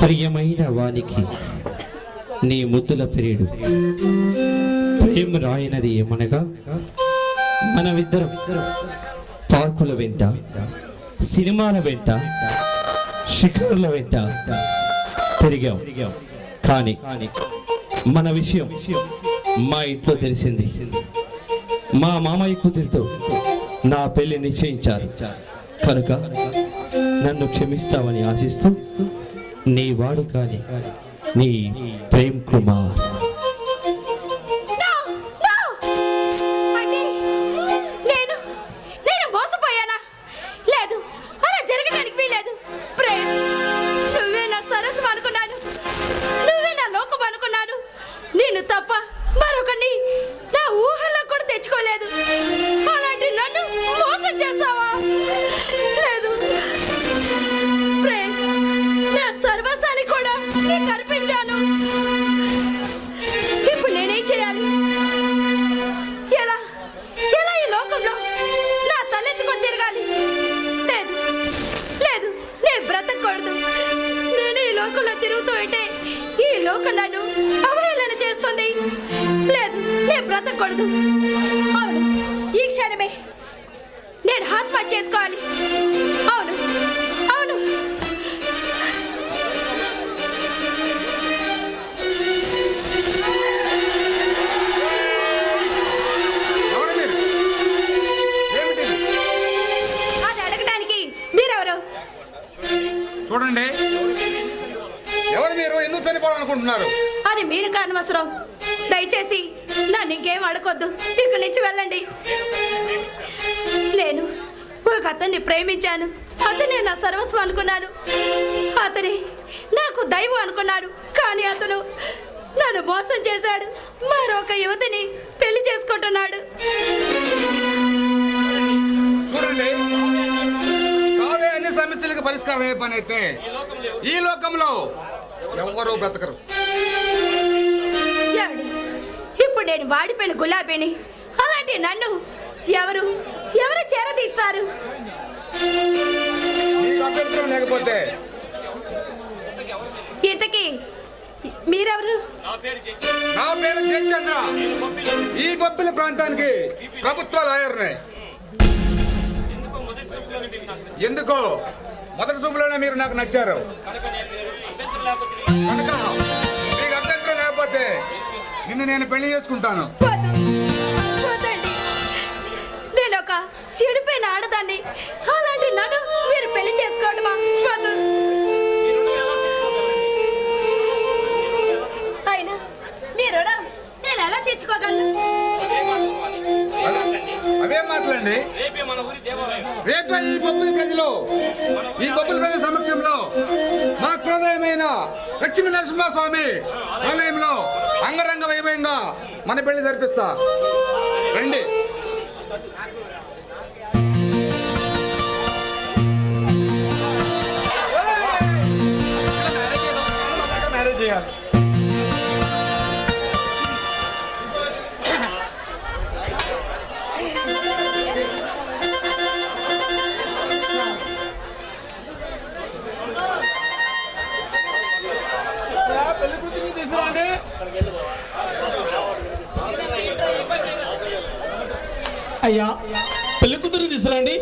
ప్రియమైన వానికి నీ ముద్దుల ప్రియుడు ప్రేమ రాయనది ఏమనగా మనమిద్దరం పార్కుల వెంట సినిమాల వెంట షికారుల వెంట తిరిగాం. కానీ మన విషయం మా ఇంట్లో తెలిసింది. మా మామయ్య కూతురితో నా పెళ్లి నిశ్చయించారు. కనుక నన్ను క్షమిస్తావని ఆశిస్తూ నీ వాడు కాని నీ ప్రేమ్ కుమార్. తప్ప మరొకని నా ఊహల్లో కూడా తెచ్చుకోలేదు. అలాంటి నన్ను మోసం చేస్తావా? లేదు ప్రేమ్, నా సర్వస్వాన్ని కూడా నీకు అర్పించాను. ఇప్పుడు నేనేం చేయాలి? ఎలా ఎలా ఈ లోకంలో నా తలెత్తుకొని తిరగాలి? లేదు లేదు, నేను బ్రతకూడదు. నేను ఈ లోకంలో తిరుగుతూ ఉంటే ఈ లోకం నన్ను అవహేళన చేస్తుంది. లేదు, నేను బ్రతకూడదు. అవును, ఈ క్షణమే నేను ఆత్మహత్య చేసుకోవాలి. అవును అవును. అది అడగడానికి మీరెవరు? చూడండి, ఎవరు మీరు? ఎందుకు చనిపోవాలనుకుంటున్నారు? అది మీరు కానవసరం. దయచేసి నన్ను ఇంకేం అడగొద్దు. ఇక్కడి నుంచి వెళ్ళండి. నేను ఒక అతన్ని ప్రేమించాను. అతనే నా సర్వస్వం అనుకున్నాను. అతనే నాకు దైవం అనుకున్నాను. కానీ అతను నన్ను మోసం చేశాడు. మరొక యువతిని పెళ్లి చేసుకుంటున్నాడు. చూడండి, కావే అన్ని సమస్యలకు పరిష్కారం ఏ పని అయితే ఈ లోకంలో ఎవరు బ్రతకరు. ఇప్పుడు నేను వాడిపోయిన గులాబీని. అలాంటి నన్ను ఎవరు ఎవరు చేరదీస్తారు? మీకు అభ్యంతరం లేకపోతే ఇంతకీ మీరెవరు? నా పేరు జయచంద్ర. ఈ బొబ్బిలి ప్రాంతానికి ప్రభుత్వ లాయర్నే. ఎందుకో మొదటి చూపులోనే మీరు నాకు నచ్చారు. కనుక మీకు అభ్యంతరం లేకపోతే నిన్ను నేను పెళ్లి చేసుకుంటాను. నేను ఒక చెడిపోయిన ఆడదాన్ని. అలాంటి నన్ను మీరు పెళ్లి చేసుకోవడమా? అయినా మీరు నేను ఎలా తెచ్చుకోగలను? అదే మాటలండి. రేపే ఈ బొబ్బిలి ప్రజలు ఈ బొబ్బిలి ప్రజల సమక్షంలో మా కులదైవమైన లక్ష్మీ నరసింహస్వామి ఆలయంలో అంగరంగ వైభవంగా మన పెళ్లి జరిపిస్తా. రండి. మ్యారేజ్ చేయాలి. అయ్యా, పెళ్లి కూతురు తీసుకురండి.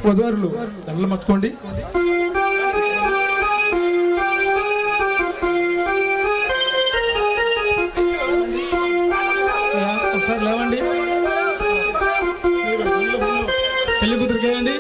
వధువరులు దండలు మర్చుకోండి. ఒకసారి లేవండి. పెళ్లి కూతురికి వేయండి.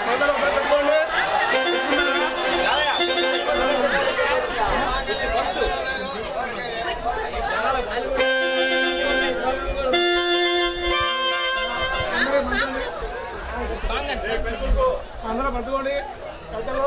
అందరూ ఒకసారి పెట్టుకోండి. అందరూ పట్టుకోండి. పెద్దలు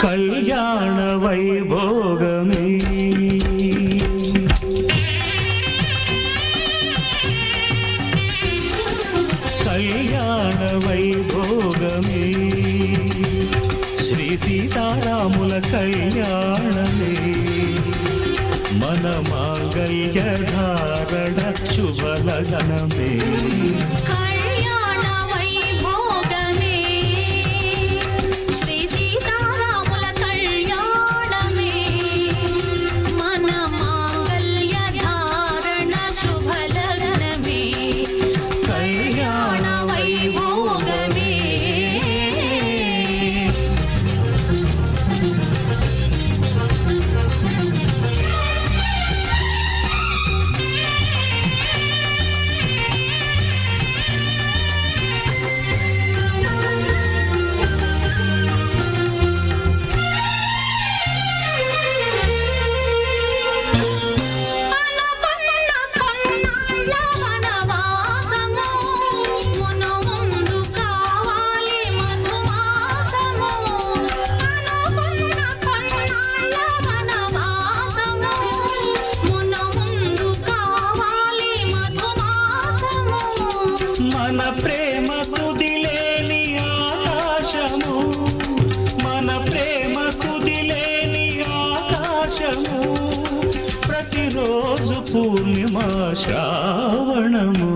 కళ్యాణ వైభోగమే కళ్యాణ వైభోగమే శ్రీ సీతారాముల కళ్యాణమే మన మాంగళ్య ధారణ శుభలగ్నమే మన ప్రేమ కుదిలేని ఆకాశము మన ప్రేమ కుదిలేని ఆకాశము ప్రతిరోజు పూర్ణిమా శ్రావణము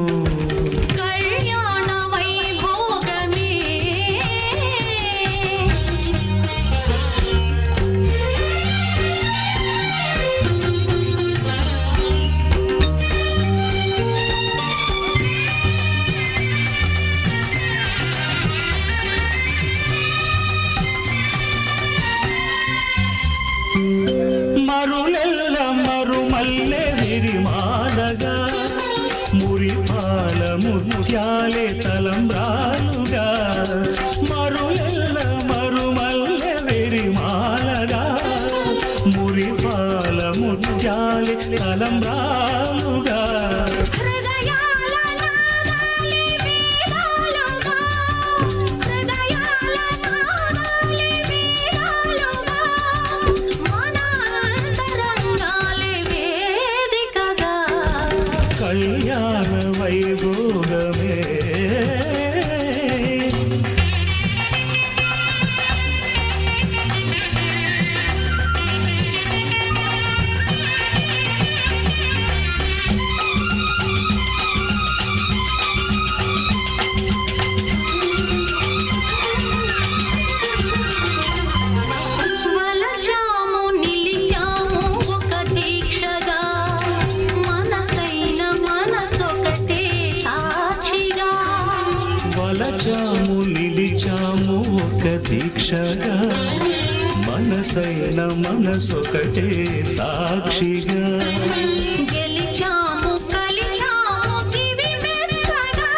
మరులెల్ల మరుమల్లె విరిమాలగా మురిపాల ముత్యాలే తలంబ్రాలుగా మరులెల్ల మరుమల్లె విరిమాలగా మురిపాల ముత్యాలే తలంబ్రాలుగా కళ్యాణ వైభోగమే వలచాము నిలిచాము ఒక దీక్షగా మనసైన మనసొకటే సాక్షిగా గెలిచాము కలిచాము దివి మెచ్చగా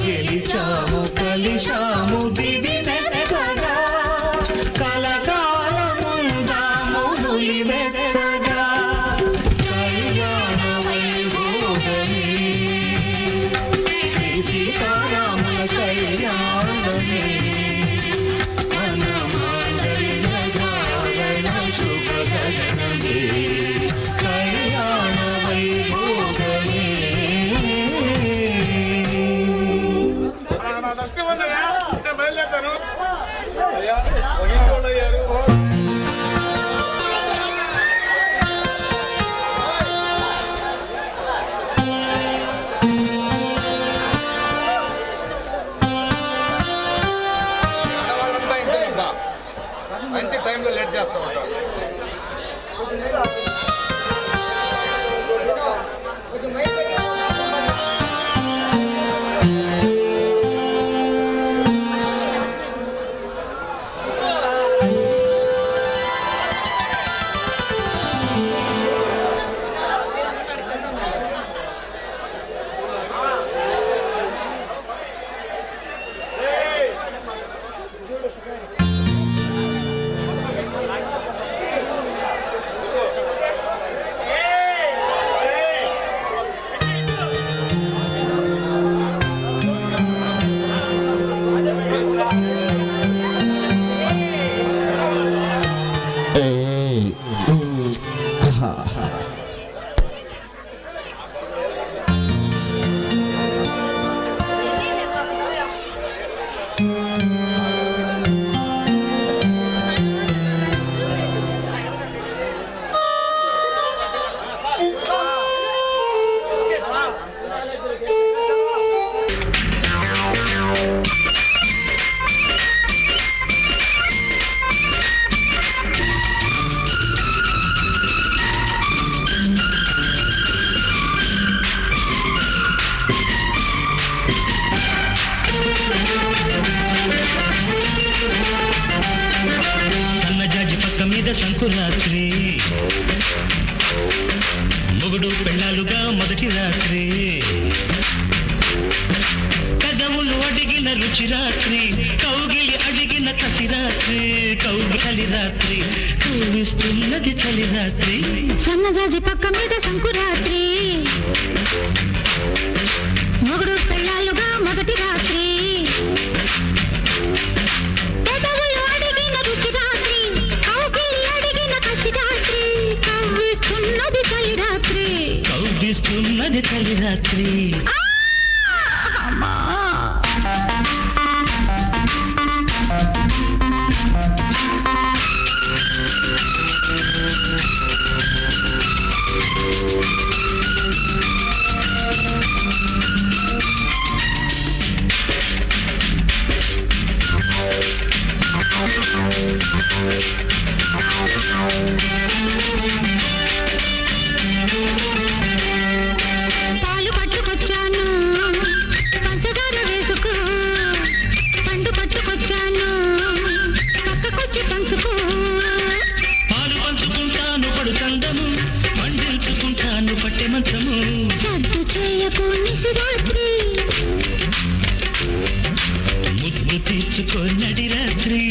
గెలిచాము కలిశాము దివి మెచ్చగా కలకాలముందాము నులి మెచ్చగా కళ్యాణ వైభోగమే శ్రీ సీతారాముల కళ్యాణమే మన మాంగళ్య ధారణ శుభ మొగుడు పెళ్ళాలుగా మొదటి రాత్రి పెదవులు అడిగిన రుచి రాత్రి కౌగిలి అడిగిన కసి రాత్రి కౌగిలి రాత్రి కౌగిస్తున్నది చలి రాత్రి సన్నజాజి పక్క మీద సంకురాత్రి మొగుడు పెళ్ళాలుగా మొదటి రాత్రి పెదవులు అడిగిన రుచి రాత్రి కౌగిలి అడిగిన కసి రాత్రి కవ్విస్తున్నది చలి రాత్రి కౌగిస్తున్నది చలి రాత్రి అమ్మా పాలు పట్టుకొచ్చాను పంచదార వేసుకో పండు పట్టుకొచ్చాను పక్కకొచ్చి పంచుకో పాలు పంచుకుంటాను పడు చందము పండించుకుంటాను పట్టె మంచము సద్దు చేయకు నిసిరాత్రి ముద్దు తీర్చుకో నడి రాత్రి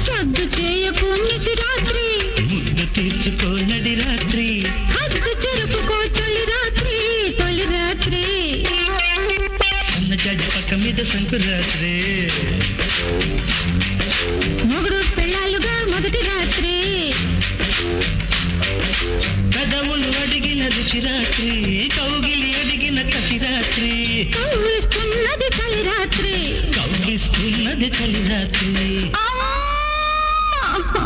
సద్దు చేయకు నిసిరాత్రి ముద్దు తీర్చుకో నడి రాత్రి హద్దు చెరుపుకో తొలి రాత్రి తొలి రాత్రి సన్నజాజి పక్క మీద సంకురాత్రి మొగుడు పెళ్ళాలుగా మొదటి రాత్రి పెదవులు అడిగిన రుచి రాత్రి కౌగిలి అడిగిన కసి రాత్రి కవ్విస్తున్నది చలి రాత్రి కౌగిస్తున్నది చలి రాత్రి అమ్మా